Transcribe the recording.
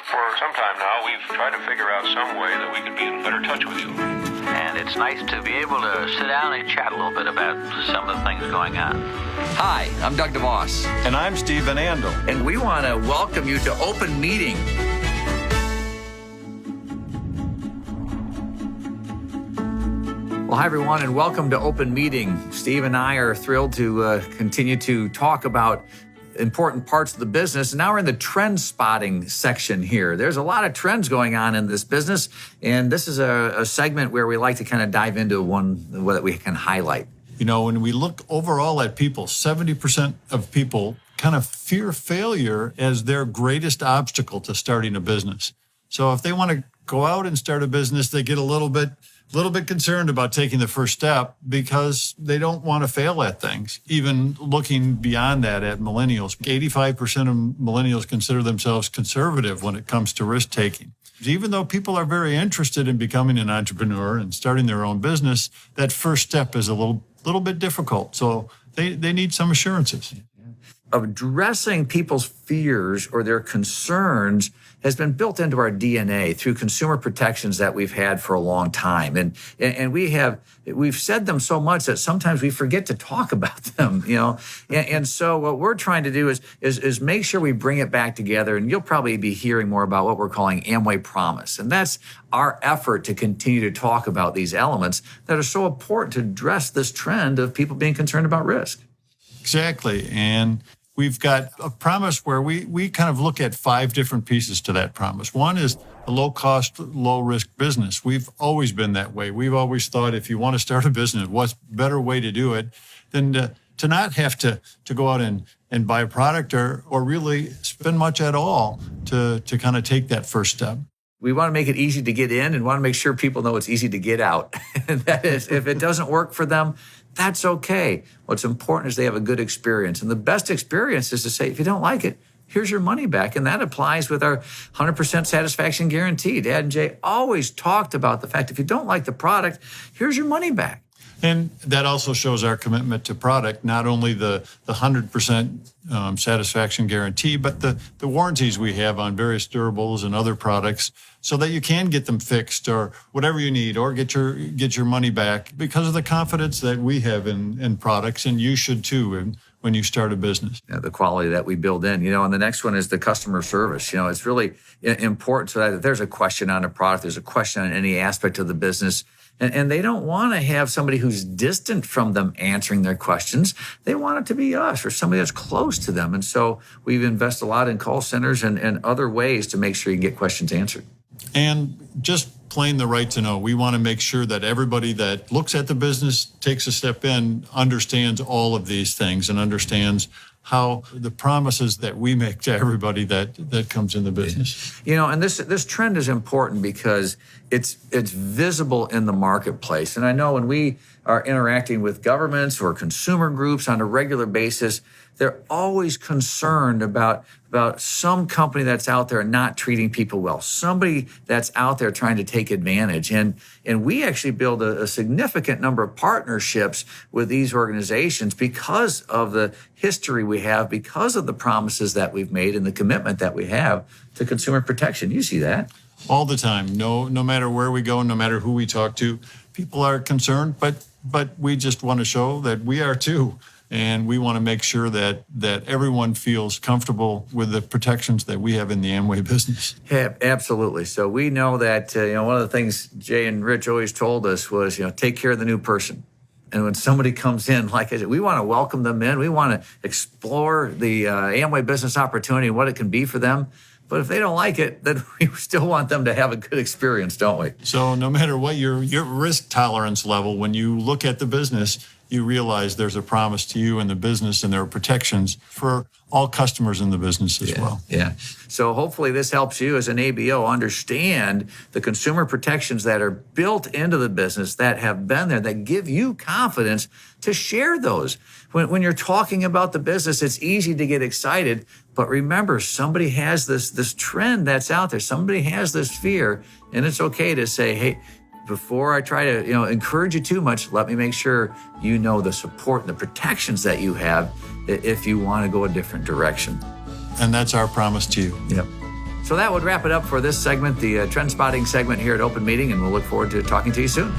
For some time now, we've tried to figure out some way that we could be in better touch with you. And it's nice to be able to sit down and chat a little bit about some of the things going on. Hi, I'm Doug DeVos. And I'm Steve Van Andel. And we want to welcome you to Open Meeting. Well, hi, everyone, and welcome to Open Meeting. Steve and I are thrilled to continue to talk about important parts of the business. And now we're in the trend spotting section here. There's a lot of trends going on in this business, and this is a segment where we like to kind of dive into one that we can highlight. You know, when we look overall at people, 70% of people kind of fear failure as their greatest obstacle to starting a business. So if they want to go out and start a business, they get a little bit concerned about taking the first step because they don't want to fail at things. Even looking beyond that at millennials, 85% of millennials consider themselves conservative when it comes to risk taking. Even though people are very interested in becoming an entrepreneur and starting their own business, that first step is a little bit difficult. So they need some assurances. Addressing people's fears or their concerns has been built into our DNA through consumer protections that we've had for a long time. And we've said them so much that sometimes we forget to talk about them, you know. And so what we're trying to do is make sure we bring it back together. And you'll probably be hearing more about what we're calling Amway Promise. And that's our effort to continue to talk about these elements that are so important to address this trend of people being concerned about risk. Exactly. And we've got a promise where we kind of look at 5 different pieces to that promise. One is a low-cost, low-risk business. We've always been that way. We've always thought if you want to start a business, what's a better way to do it than to not have to go out and buy a product or really spend much at all to kind of take that first step. We want to make it easy to get in and want to make sure people know it's easy to get out. And that is, if it doesn't work for them, that's okay. What's important is they have a good experience. And the best experience is to say, if you don't like it, here's your money back. And that applies with our 100% satisfaction guarantee. Dad and Jay always talked about the fact, if you don't like the product, here's your money back. And that also shows our commitment to product, not only the 100% satisfaction guarantee, but the warranties we have on various durables and other products so that you can get them fixed or whatever you need or get your money back because of the confidence that we have in products, and you should too when you start a business. Yeah, the quality that we build in, you know, and the next one is the customer service. You know, it's really important so that if there's a question on a product, there's a question on any aspect of the business, and they don't want to have somebody who's distant from them answering their questions. They want it to be us or somebody that's close to them. And so we've invested a lot in call centers and other ways to make sure you can get questions answered. And just plain the right to know. We want to make sure that everybody that looks at the business, takes a step in, understands all of these things and understands how the promises that we make to everybody that comes in the business. You know, and this trend is important because it's visible in the marketplace. And I know when we are interacting with governments or consumer groups on a regular basis, they're always concerned about some company that's out there not treating people well, somebody that's out there trying to take advantage. And we actually build a significant number of partnerships with these organizations because of the history we have, because of the promises that we've made and the commitment that we have to consumer protection. You see that? All the time. No matter where we go, no matter who we talk to, people are concerned, but we just want to show that we are too. And we want to make sure that everyone feels comfortable with the protections that we have in the Amway business. Yeah, absolutely. So we know that, one of the things Jay and Rich always told us was, take care of the new person. And when somebody comes in, like I said, we want to welcome them in. We want to explore the Amway business opportunity and what it can be for them. But if they don't like it, then we still want them to have a good experience, don't we? So no matter what your risk tolerance level, when you look at the business, you realize there's a promise to you and the business, and there are protections for all customers in the business as well. Yeah. So hopefully this helps you as an ABO understand the consumer protections that are built into the business that have been there, that give you confidence to share those. When you're talking about the business, it's easy to get excited, but remember, somebody has this trend that's out there. Somebody has this fear, and it's okay to say, hey, before I try to encourage you too much, let me make sure you know the support and the protections that you have if you want to go a different direction. And that's our promise to you. Yep. So that would wrap it up for this segment, the trend spotting segment here at Open Meeting, and we'll look forward to talking to you soon.